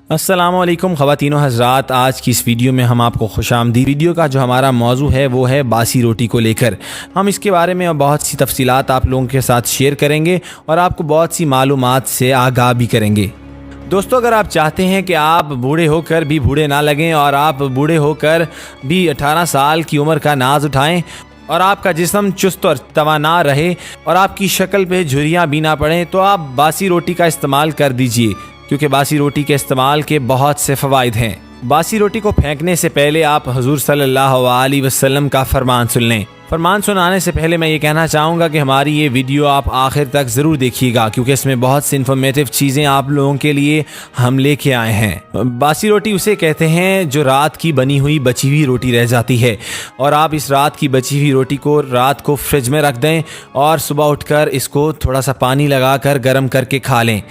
अस्सलामुअलैकुम ख़वातीनो हज़रात, आज की इस वीडियो में हम आपको खुशामदीद। वीडियो का जो हमारा मौजू है वो है बासी रोटी को लेकर। हम इसके बारे में बहुत सी तफसीलात आप लोगों के साथ शेयर करेंगे और आपको बहुत सी मालूमात से आगाह भी करेंगे। दोस्तों, अगर आप चाहते हैं कि आप बूढ़े होकर भी बूढ़े ना लगें और आप बूढ़े होकर भी 18 साल की उम्र का नाज उठाएं और आपका जिस्म चुस्त और तवाना रहे और आपकी शक्ल पे झुर्रियाँ भी ना पड़ें, तो आप बासी रोटी का इस्तेमाल कर दीजिए, क्योंकि बासी रोटी के इस्तेमाल के बहुत से फ़वाइद हैं। बासी रोटी को फेंकने से पहले आप हुज़ूर सल्लल्लाहु अलैहि वसल्लम का फरमान सुन लें। फरमान सुनाने से पहले मैं ये कहना चाहूँगा कि हमारी ये वीडियो आप आखिर तक ज़रूर देखिएगा, क्योंकि इसमें बहुत सी इन्फॉर्मेटिव चीज़ें आप लोगों के लिए हम लेके आए हैं। बासी रोटी उसे कहते हैं जो रात की बनी हुई बची हुई रोटी रह जाती है, और आप इस रात की बची हुई रोटी को रात को फ्रिज में रख दें और सुबह उठकर इसको थोड़ा सा पानी लगाकर गर्म करके खा लें।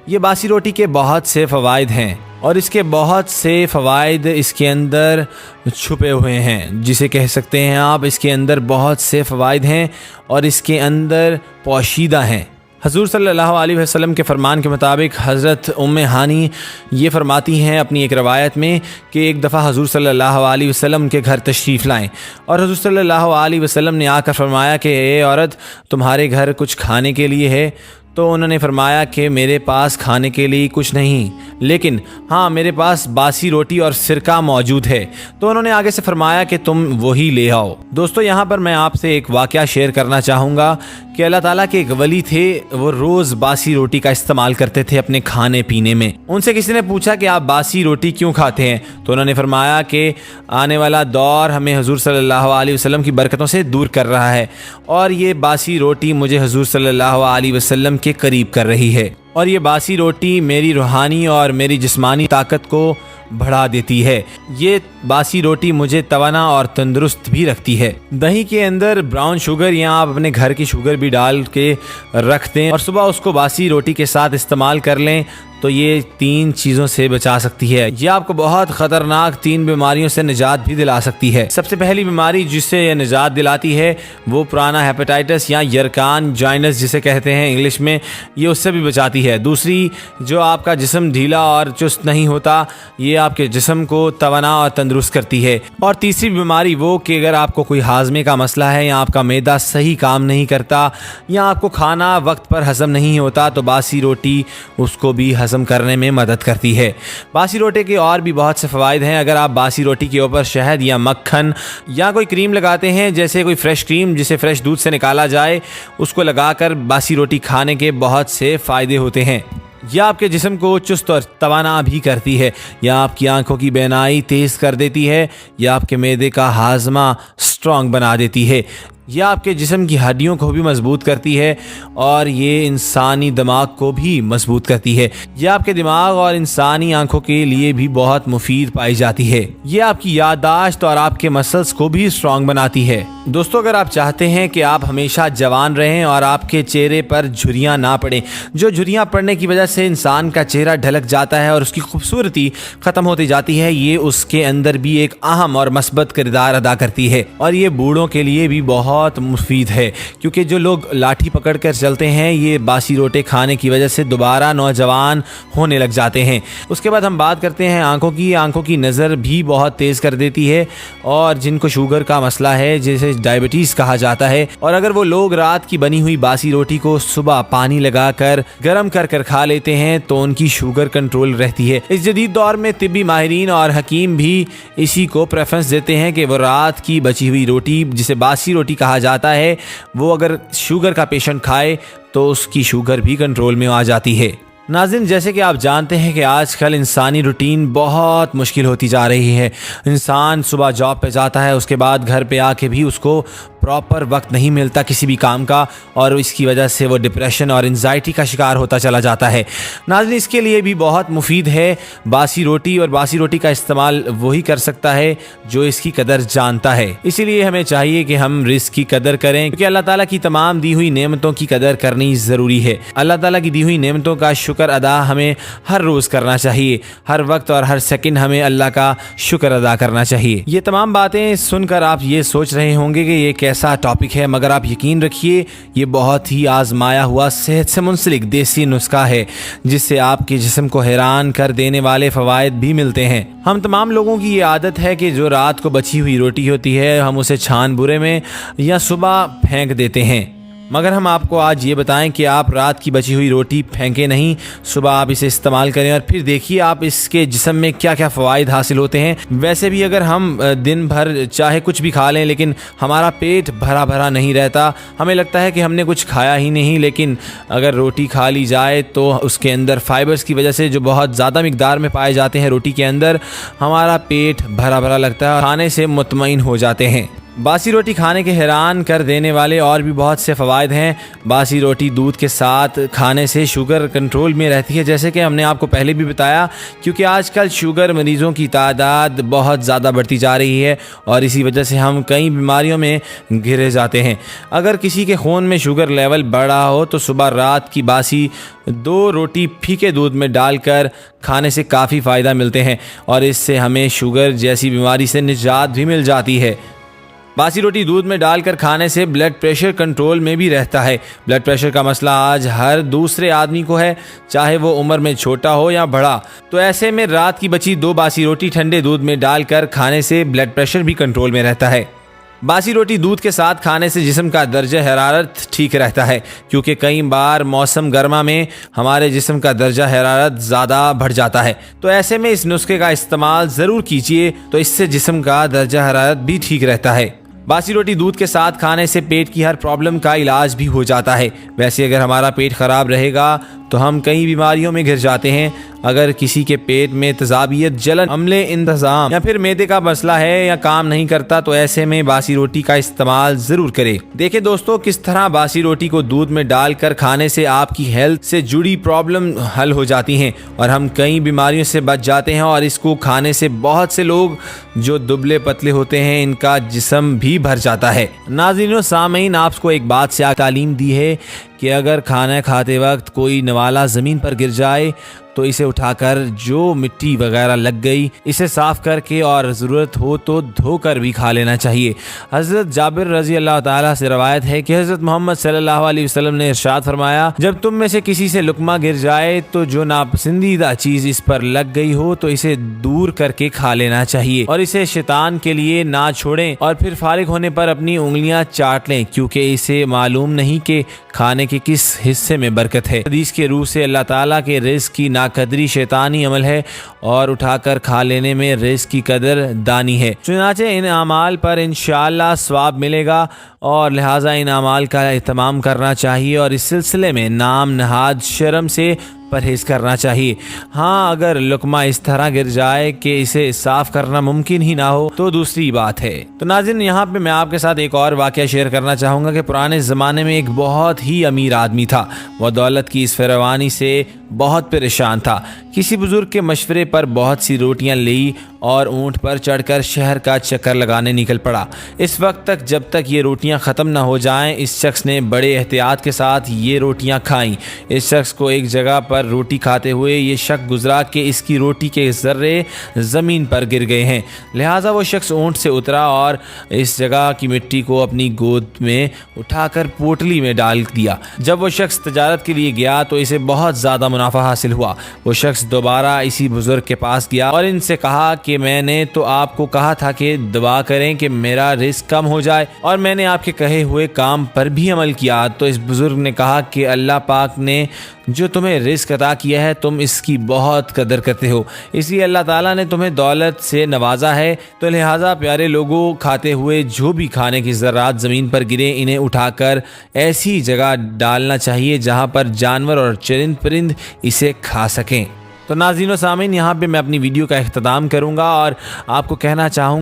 ये बासी रोटी के बहुत से फ़वाइद हैं और इसके बहुत से फ़वाइद इसके अंदर छुपे हुए हैं, जिसे कह सकते हैं आप इसके अंदर बहुत से फ़वाइद हैं और इसके अंदर पोशीदा हैं। हज़ूर सल्लल्लाहु अलैहि वसल्लम के फ़रमान के मुताबिक हज़रत उम्मे हानी ये फरमाती हैं अपनी एक रवायत में कि एक दफ़ा हज़ूर सल्लल्लाहु अलैहि वसल्लम के घर तशरीफ़ लाएँ और हज़ूर सल्लल्लाहु अलैहि वसल्लम ने आकर फरमाया कि ए औरत, तुम्हारे घर कुछ खाने के लिए है? तो उन्होंने फरमाया कि मेरे पास खाने के लिए कुछ नहीं, लेकिन हाँ, मेरे पास बासी रोटी और सिरका मौजूद है। तो उन्होंने आगे से फरमाया कि तुम वही ले आओ। दोस्तों, यहाँ पर मैं आपसे एक वाक़या शेयर करना चाहूँगा कि अल्लाह ताला के एक वली थे, वो रोज़ बासी रोटी का इस्तेमाल करते थे अपने खाने पीने में। उनसे किसी ने पूछा कि आप बासी रोटी क्यों खाते हैं? तो उन्होंने फरमाया कि आने वाला दौर हमें हुज़ूर सल्लल्लाहु अलैहि वसल्लम की बरकतों से दूर कर रहा है और ये बासी रोटी मुझे हुज़ूर सल्लल्लाहु अलैहि वसल्लम के करीब कर रही है, और ये बासी रोटी मेरी रूहानी और मेरी जिस्मानी ताकत को बढ़ा देती है। ये बासी रोटी मुझे तवाना और तंदुरुस्त भी रखती है। दही के अंदर ब्राउन शुगर या आप अपने घर की शुगर भी डाल के रख दें और सुबह उसको बासी रोटी के साथ इस्तेमाल कर लें, तो ये 3 चीज़ों से बचा सकती है। ये आपको बहुत ख़तरनाक 3 बीमारियों से निजात भी दिला सकती है। सबसे पहली बीमारी जिससे ये निजात दिलाती है वो पुराना हेपेटाइटिस या यरकान जॉइनस जिसे कहते हैं इंग्लिश में, ये उससे भी बचाती है। दूसरी, जो आपका जिस्म ढीला और चुस्त नहीं होता, ये आपके जिस्म को तवाना और तंदुरुस्त करती है। और तीसरी बीमारी वो कि अगर आपको कोई हाजमे का मसला है या आपका मैदा सही काम नहीं करता या आपको खाना वक्त पर हज़म नहीं होता, तो बासी रोटी उसको भी हज़म करने में मदद करती है। बासी रोटी के और भी बहुत से फ़वाइद हैं। अगर आप बासी रोटी के ऊपर शहद या मक्खन या कोई क्रीम लगाते हैं, जैसे कोई फ्रेश क्रीम जिसे फ्रेश दूध से निकाला जाए, उसको लगाकर बासी रोटी खाने के बहुत से फ़ायदे होते हैं। यह आपके जिस्म को चुस्त और तवाना भी करती है, या आपकी आंखों की बेनाई तेज़ कर देती है, या आपके मैदे का हाजमा स्ट्रॉन्ग बना देती है, यह आपके जिस्म की हड्डियों को भी मजबूत करती है और ये इंसानी दिमाग को भी मजबूत करती है। यह आपके दिमाग और इंसानी आंखों के लिए भी बहुत मुफीद पाई जाती है। यह आपकी याददाश्त और आपके मसल्स को भी स्ट्रॉन्ग बनाती है। दोस्तों, अगर आप चाहते हैं कि आप हमेशा जवान रहें और आपके चेहरे पर झुर्रियाँ ना पड़ें, जो झुर्रियाँ पड़ने की वजह से इंसान का चेहरा ढलक जाता है और उसकी खूबसूरती ख़त्म होती जाती है, ये उसके अंदर भी एक अहम और मस्बत किरदार अदा करती है। और ये बूढ़ों के लिए भी बहुत मुफीद है, क्योंकि जो लोग लाठी पकड़ कर चलते हैं, ये बासी रोटी खाने की वजह से दोबारा नौजवान होने लग जाते हैं। उसके बाद हम बात करते हैं आंखों की नज़र भी बहुत तेज़ कर देती है, और जिनको शुगर का मसला है, जैसे डायबिटीज़ कहा जाता है, और अगर वो लोग रात की बनी हुई बासी रोटी को सुबह पानी लगाकर गर्म कर खा लेते हैं, तो उनकी शुगर कंट्रोल रहती है। इस जदीद दौर में तिब्बी माहिरीन और हकीम भी इसी को प्रेफरेंस देते हैं कि वो रात की बची हुई रोटी, जिसे बासी रोटी कहा जाता है, वो अगर शुगर का पेशेंट खाए तो उसकी शुगर भी कंट्रोल में आ जाती है। नाज़रीन, जैसे कि आप जानते हैं कि आजकल इंसानी रूटीन बहुत मुश्किल होती जा रही है। इंसान सुबह जॉब पे जाता है, उसके बाद घर पे आके भी उसको प्रॉपर वक्त नहीं मिलता किसी भी काम का, और इसकी वजह से वो डिप्रेशन और एंजाइटी का शिकार होता चला जाता है। नाज़रीन, इसके लिए भी बहुत मुफीद है बासी रोटी, और बासी रोटी का इस्तेमाल वही कर सकता है जो इसकी कदर जानता है। इसीलिए हमें चाहिए कि हम रिस्क की कदर करें, क्योंकि अल्लाह ताला की तमाम दी हुई नेमतों की कदर करनी ज़रूरी है। अल्लाह ताला की दी हुई नेमतों का शुक्र शुक्र अदा हमें हर रोज़ करना चाहिए। हर वक्त और हर सेकंड हमें अल्लाह का शुक्र अदा करना चाहिए। ये तमाम बातें सुनकर आप ये सोच रहे होंगे कि ये कैसा टॉपिक है, मगर आप यकीन रखिए ये बहुत ही आजमाया हुआ सेहत से मुंसलिक देसी नुस्खा है, जिससे आपके जिस्म को हैरान कर देने वाले फ़वाइद भी मिलते हैं। हम तमाम लोगों की ये आदत है कि जो रात को बची हुई रोटी होती है हम उसे छान बुरे में या सुबह फेंक देते हैं, मगर हम आपको आज ये बताएं कि आप रात की बची हुई रोटी फेंकें नहीं, सुबह आप इसे इस्तेमाल करें और फिर देखिए आप इसके जिस्म में क्या क्या फ़वाइद हासिल होते हैं। वैसे भी अगर हम दिन भर चाहे कुछ भी खा लें लेकिन हमारा पेट भरा भरा नहीं रहता, हमें लगता है कि हमने कुछ खाया ही नहीं, लेकिन अगर रोटी खा ली जाए तो उसके अंदर फ़ाइबर्स की वजह से जो बहुत ज़्यादा मिकदार में पाए जाते हैं रोटी के अंदर, हमारा पेट भरा भरा लगता है, खाने से मुतमईन हो जाते हैं। बासी रोटी खाने के हैरान कर देने वाले और भी बहुत से फ़वाइद हैं। बासी रोटी दूध के साथ खाने से शुगर कंट्रोल में रहती है, जैसे कि हमने आपको पहले भी बताया, क्योंकि आजकल शुगर मरीज़ों की तादाद बहुत ज़्यादा बढ़ती जा रही है और इसी वजह से हम कई बीमारियों में घिरे जाते हैं। अगर किसी के खून में शुगर लेवल बढ़ा हो तो सुबह रात की बासी 2 रोटी फीके दूध में डालकर खाने से काफ़ी फ़ायदा मिलते हैं और इससे हमें शुगर जैसी बीमारी से निजात भी मिल जाती है। बासी रोटी दूध में डालकर खाने से ब्लड प्रेशर कंट्रोल में भी रहता है। ब्लड प्रेशर का मसला आज हर दूसरे आदमी को है, चाहे वो उम्र में छोटा हो या बड़ा। तो ऐसे में रात की बची 2 बासी रोटी ठंडे दूध में डालकर खाने से ब्लड प्रेशर भी कंट्रोल में रहता है। बासी रोटी दूध के साथ खाने से जिस्म का दर्जा हरारत ठीक रहता है, क्योंकि कई बार मौसम गर्मा में हमारे जिस्म का दर्जा हरारत ज़्यादा बढ़ जाता है। तो ऐसे में इस नुस्खे का इस्तेमाल ज़रूर कीजिए, तो इससे जिस्म का दर्जा हरारत भी ठीक रहता है। बासी रोटी दूध के साथ खाने से पेट की हर प्रॉब्लम का इलाज भी हो जाता है। वैसे अगर हमारा पेट ख़राब रहेगा तो हम कई बीमारियों में घिर जाते हैं। अगर किसी के पेट में तेज़ाबियत, जलन, अम्ले इंतज़ाम या फिर मैदे का मसला है या काम नहीं करता, तो ऐसे में बासी रोटी का इस्तेमाल ज़रूर करें। देखिए दोस्तों, किस तरह बासी रोटी को दूध में डालकर खाने से आपकी हेल्थ से जुड़ी प्रॉब्लम हल हो जाती हैं और हम कई बीमारियों से बच जाते हैं। और इसको खाने से बहुत से लोग जो दुबले पतले होते हैं इनका जिस्म भी भर जाता है। नाज़रीन व सामीन, आपको एक बात से तालीम दी है कि अगर खाना खाते वक्त कोई नवाला ज़मीन पर गिर जाए तो इसे उठाकर जो मिट्टी वगैरह लग गई इसे साफ़ करके और ज़रूरत हो तो धोकर भी खा लेना चाहिए। हज़रत जाबिर रज़ी अल्लाह ताला से रवायत है कि हज़रत मोहम्मद सल्लल्लाहु अलैहि वसल्लम ने इरशाद फरमाया, जब तुम में से किसी से लुक़मा गिर जाए तो जो नापसंदीदा चीज़ इस पर लग गई हो तो इसे दूर करके खा लेना चाहिए और इसे शैतान के लिए ना छोड़ें और फिर फारिग होने पर अपनी उंगलियां चाट लें, क्योंकि इसे मालूम नहीं कि खाने के किस हिस्से में बरकत है। हदीस के रूह से अल्लाह ताला के रिज़्क़ की नाकदरी शैतानी अमल है और उठाकर खा लेने में रिज़्क़ की कदर दानी है। चुनाचे इन अमाल पर इंशाअल्लाह सवाब मिलेगा और लिहाजा इन अमाल का एहतमाम करना चाहिए और इस सिलसिले में नाम नहाद शर्म से परहेज़ करना चाहिए। हाँ, अगर लुक़मा इस तरह गिर जाए कि इसे साफ़ करना मुमकिन ही ना हो तो दूसरी बात है। तो नाज़रीन, यहाँ पे मैं आपके साथ एक और वाक़या शेयर करना चाहूँगा कि पुराने ज़माने में एक बहुत ही अमीर आदमी था। वह दौलत की इस फरावानी से बहुत परेशान था। किसी बुज़ुर्ग के मशवरे पर बहुत सी रोटियाँ ली और ऊँट पर चढ़कर शहर का चक्कर लगाने निकल पड़ा। इस वक्त तक जब तक ये रोटियाँ ख़त्म ना हो जाएं, इस शख्स ने बड़े एहतियात के साथ ये रोटियाँ खाईं। इस शख्स को एक जगह पर रोटी खाते हुए ये शक गुजरा कि इसकी रोटी के ज़र्रे ज़मीन पर गिर गए हैं। लिहाजा वो शख्स ऊँट से उतरा और इस जगह की मिट्टी को अपनी गोद में उठाकर पोटली में डाल दिया। जब वो शख्स तजारत के लिए गया तो इसे बहुत ज़्यादा मुनाफा हासिल हुआ। वो शख्स दोबारा इसी बुज़ुर्ग के पास गया और इनसे कहा कि मैंने तो आपको कहा था कि दुआ करें कि मेरा रिस्क कम हो जाए और मैंने आपके कहे हुए काम पर भी अमल किया। तो इस बुज़ुर्ग ने कहा कि अल्लाह पाक ने जो तुम्हें रिस्क अता किया है तुम इसकी बहुत कदर करते हो, इसलिए अल्लाह ताला ने तुम्हें दौलत से नवाजा है। तो लिहाजा प्यारे लोगों, खाते हुए जो भी खाने की ज़रात ज़मीन पर गिरे इन्हें उठाकर ऐसी जगह डालना चाहिए जहाँ पर जानवर और चरिंद परिंद इसे खा सकें। तो नाज़रीन व सामीन, यहाँ पे मैं अपनी वीडियो का इख्तिताम करूँगा और आपको कहना चाहूँगा